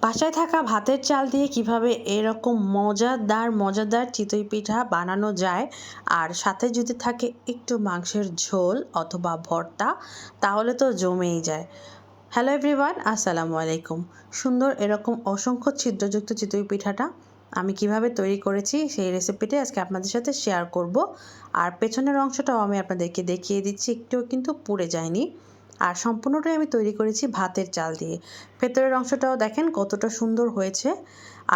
বাসায় থাকা ভাতের চাল দিয়ে কিভাবে এরকম মজাদার চিতই পিঠা বানানো যায়, আর সাথে যদি থাকে একটু মাংসের ঝোল অথবা ভর্তা, তাহলে তো জমেই যায়। হ্যালো এভরিওয়ান, আসসালামু আলাইকুম। সুন্দর এরকম অসংখ্য ছিদ্রযুক্ত চিতই পিঠাটা আমি কিভাবে তৈরি করেছি সেই রেসিপিটি আজকে আপনাদের সাথে শেয়ার করব। আর পেছনের অংশটাও আমি আপনাদেরকে দেখিয়ে দিচ্ছি, একটুও কিন্তু পুড়ে যায়নি। আর সম্পূর্ণটাই আমি তৈরি করেছি ভাতের চাল দিয়ে। ভেতরের অংশটাও দেখেন কতটা সুন্দর হয়েছে।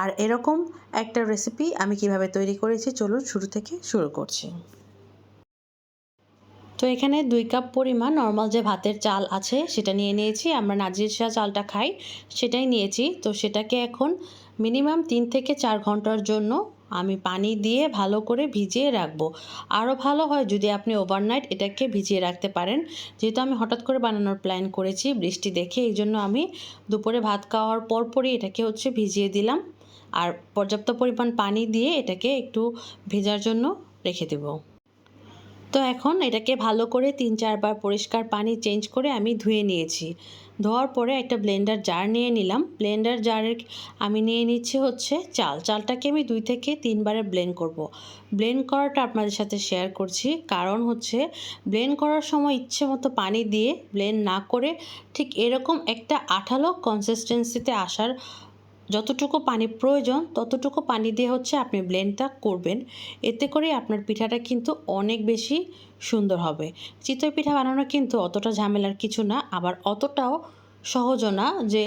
আর এরকম একটা রেসিপি আমি কিভাবে তৈরি করেছি, চলুন শুরু থেকে শুরু করছি। তো এখানে 2 কাপ পরিমাণ নর্মাল যে ভাতের চাল আছে সেটা নিয়ে নিয়েছি। আমরা নাজির শাহ চালটা খাই, সেটাই নিয়েছি। তো সেটাকে এখন মিনিমাম 3 থেকে 4 ঘন্টার জন্য আমি পানি দিয়ে ভালো করে ভিজিয়ে রাখবো। আরও ভালো হয় যদি আপনি ওভারনাইট এটাকে ভিজিয়ে রাখতে পারেন। যেহেতু আমি হঠাৎ করে বানানোর প্ল্যান করেছি বৃষ্টি দেখে, এই জন্য আমি দুপুরে ভাত খাওয়ার পরপরই এটাকে ভিজিয়ে দিলাম। আর পর্যাপ্ত পরিমাণ পানি দিয়ে এটাকে একটু ভেজার জন্য রেখে দেবো। তো এখন এটাকে ভালো করে 3-4 বার পরিষ্কার পানি চেঞ্জ করে আমি ধুয়ে নিয়েছি। ধোয়ার পরে একটা ব্লেন্ডার জার নিয়ে নিলাম। ব্লেন্ডার জারে আমি নিয়ে নিচ্ছি চালটাকে আমি 2 থেকে 3 বারে ব্লেন্ড করব। ব্লেন্ড করাটা আপনাদের সাথে শেয়ার করছি, কারণ ব্লেন্ড করার সময় ইচ্ছে মতো পানি দিয়ে ব্লেন্ড না করে ঠিক এরকম একটা আঠালো কনসিস্টেন্সিতে আসার যতটুকু পানি প্রয়োজন ততটুকু পানি দিয়ে আপনি ব্লেন্ডটা করবেন। এতে করে আপনার পিঠাটা কিন্তু অনেক বেশি সুন্দর হবে। চিতই পিঠা বানানো কিন্তু অতটা ঝামেলার কিছু না, আবার অতটাও সহজও না যে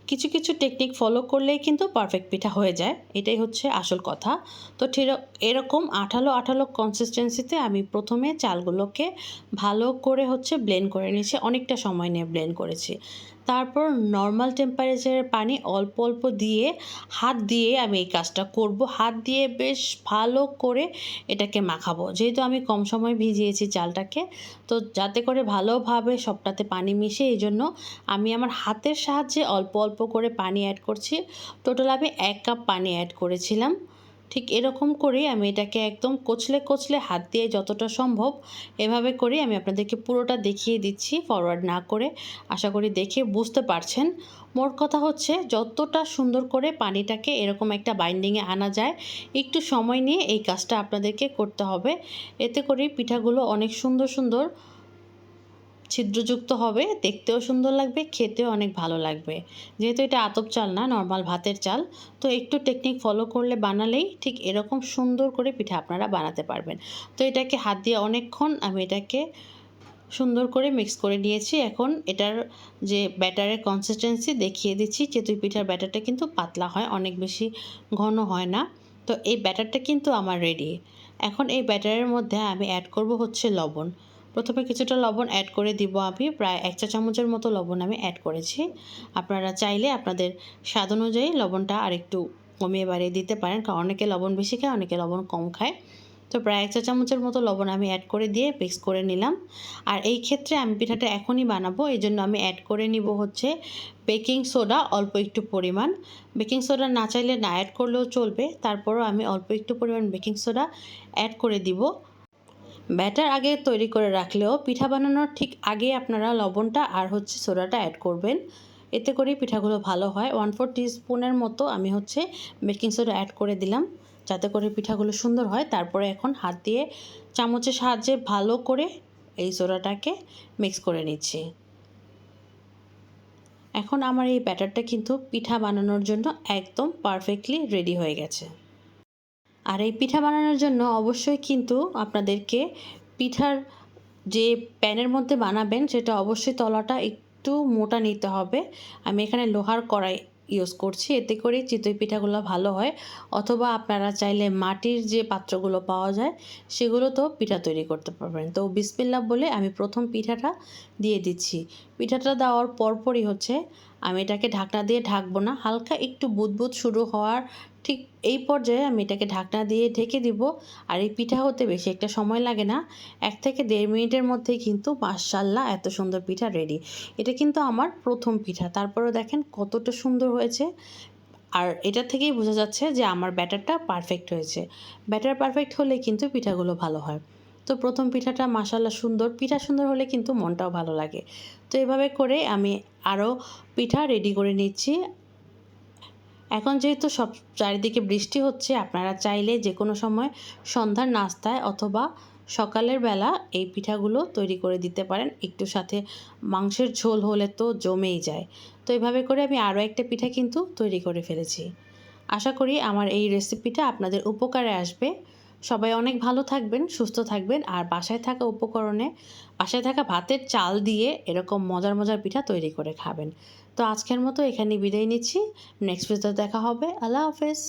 কিছু কিছু টেকনিক ফলো করলেই কিন্তু পারফেক্ট পিঠা হয়ে যায়। এটাই আসল কথা। তো ঠিক এরকম আঠালো কনসিস্টেন্সিতে আমি প্রথমে চালগুলোকে ভালো করে ব্লেন্ড করে নিয়েছি। অনেকটা সময় নিয়ে ব্লেন্ড করেছি। তারপর নর্মাল টেম্পারেচারের পানি অল্প অল্প দিয়ে হাত দিয়ে আমি এই কাজটা করব। হাত দিয়ে বেশ ভালো করে এটাকে মাখাবো। যেহেতু আমি কম সময় ভিজিয়েছি চালটাকে, তো যাতে করে ভালোভাবে সবটাতে পানি মিশে, এই জন্য আমি আমার হাতের সাহায্যে অল্প অল্প করে পানি অ্যাড করছি। টোটাল আমি 1 কাপ পানি অ্যাড করেছিলাম। ঠিক এরকম করেই আমি এটাকে একদম কচলে হাত দিয়ে যতটা সম্ভব এভাবে করে আমি আপনাদেরকে পুরোটা দেখিয়ে দিচ্ছি, ফরওয়ার্ড না করে। আশা করি দেখে বুঝতে পারছেন। মোট কথা যতটা সুন্দর করে পানিটাকে এরকম একটা বাইন্ডিংয়ে আনা যায়, একটু সময় নিয়ে এই কাজটা আপনাদেরকে করতে হবে। এতে করে পিঠাগুলো অনেক সুন্দর ছিদ্রযুক্ত হবে, দেখতেও সুন্দর লাগবে, খেতেও অনেক ভালো লাগবে। যেহেতু এটা আতপ চাল না, নর্মাল ভাতের চাল, তো একটু টেকনিক ফলো করলে বানালেই ঠিক এরকম সুন্দর করে পিঠা আপনারা বানাতে পারবেন। তো এটাকে হাত দিয়ে অনেকক্ষণ আমি এটাকে সুন্দর করে মিক্স করে নিয়েছি। এখন এটার যে ব্যাটারের কনসিস্টেন্সি দেখিয়ে দিচ্ছি। চিতই পিঠার ব্যাটারটা কিন্তু পাতলা হয়, অনেক বেশি ঘন হয় না। তো এই ব্যাটারটা কিন্তু আমার রেডি। এখন এই ব্যাটারের মধ্যে আমি অ্যাড করব লবণ। প্রথমে কিছুটা লবণ অ্যাড করে দিব আমি। প্রায় 1 চা চামচের মতো লবণ আমি অ্যাড করেছি। আপনারা চাইলে আপনাদের স্বাদ অনুযায়ী লবণটা আরেকটু কমিয়ে বাড়িয়ে দিতে পারেন, কারণ অনেকে লবণ বেশি খায়, অনেকে লবণ কম খায়। তো প্রায় 1 চা চামচের মতো লবণ আমি অ্যাড করে দিয়ে মিক্স করে নিলাম। আর এই ক্ষেত্রে আমি পিঠাটা এখনই বানাবো, এই জন্য আমি অ্যাড করে নিব বেকিং সোডা অল্প একটু পরিমাণ। বেকিং সোডা না চাইলে না অ্যাড করলেও চলবে, তারপরও আমি অল্প একটু পরিমাণ বেকিং সোডা অ্যাড করে দিব। ব্যাটার আগে তৈরি করে রাখলেও পিঠা বানানোর ঠিক আগে আপনারা লবণটা আর সোডাটা অ্যাড করবেন। এতে করে পিঠাগুলো ভালো হয়। 1/4 টিস্পুনের মতো আমি বেকিং সোডা অ্যাড করে দিলাম, যাতে করে পিঠাগুলো সুন্দর হয়। তারপরে এখন হাত দিয়ে চামচের সাহায্যে ভালো করে এই সোডাটাকে মিক্স করে নিচ্ছি। এখন আমার এই ব্যাটারটা কিন্তু পিঠা বানানোর জন্য একদম পারফেক্টলি রেডি হয়ে গেছে। আর এই পিঠা বানানোর জন্য অবশ্যই কিন্তু আপনাদেরকে পিঠার যে প্যানের মধ্যে বানাবেন সেটা অবশ্যই তলাটা একটু মোটা নিতে হবে। আমি এখানে লোহার কড়াই ইউজ করছি, এতে করে চিতই পিঠাগুলো ভালো হয়। অথবা আপনারা চাইলে মাটির যে পাত্রগুলো পাওয়া যায় সেগুলোতেও পিঠা তৈরি করতে পারবেন। তো বিসমিল্লাহ বলে আমি প্রথম পিঠাটা দিয়ে দিচ্ছি। পিঠাটা দেওয়ার পরপরই আমি এটাকে ঢাকনা দিয়ে ঢাকবো না, হালকা একটু বুদবুদ শুরু হওয়ার ঠিক এই পর্যায়ে আমি এটাকে ঢাকনা দিয়ে ঢেকে দিব। আর এই পিঠা হতে বেশি একটা সময় লাগে না, 1 থেকে 1.5 মিনিটের মধ্যেই কিন্তু মাশাআল্লাহ এত সুন্দর পিঠা রেডি। এটা কিন্তু আমার প্রথম পিঠা, তারপরেও দেখেন কতটা সুন্দর হয়েছে। আর এটা থেকেই বোঝা যাচ্ছে যে আমার ব্যাটারটা পারফেক্ট হয়েছে। ব্যাটার পারফেক্ট হলে কিন্তু পিঠাগুলো ভালো হয়। তো প্রথম পিঠাটা মাশাআল্লাহ সুন্দর। পিঠা সুন্দর হলে কিন্তু মনটাও ভালো লাগে। তো এভাবে করে আমি আরও পিঠা রেডি করে নিচ্ছি। এখন যেহেতু সব চারিদিকে বৃষ্টি হচ্ছে, আপনারা চাইলে যে কোনো সময় সন্ধ্যার নাস্তায় অথবা সকালের বেলা এই পিঠাগুলো তৈরি করে দিতে পারেন। একটু সাথে মাংসের ঝোল হলে তো জমেই যায়। তো এভাবে করে আমি আরও একটা পিঠা কিন্তু তৈরি করে ফেলেছি। আশা করি আমার এই রেসিপিটা আপনাদের উপকারে আসবে। সবাই অনেক ভালো থাকবেন, সুস্থ থাকবেন আর বাসায় থাকা ভাতের চাল দিয়ে এরকম মজার মজার পিঠা তৈরি করে খাবেন। তো আজকের মতো এখানেই বিদায় নিচ্ছি। নেক্সট ভিডিওতে দেখা হবে। আল্লাহ হাফেজ।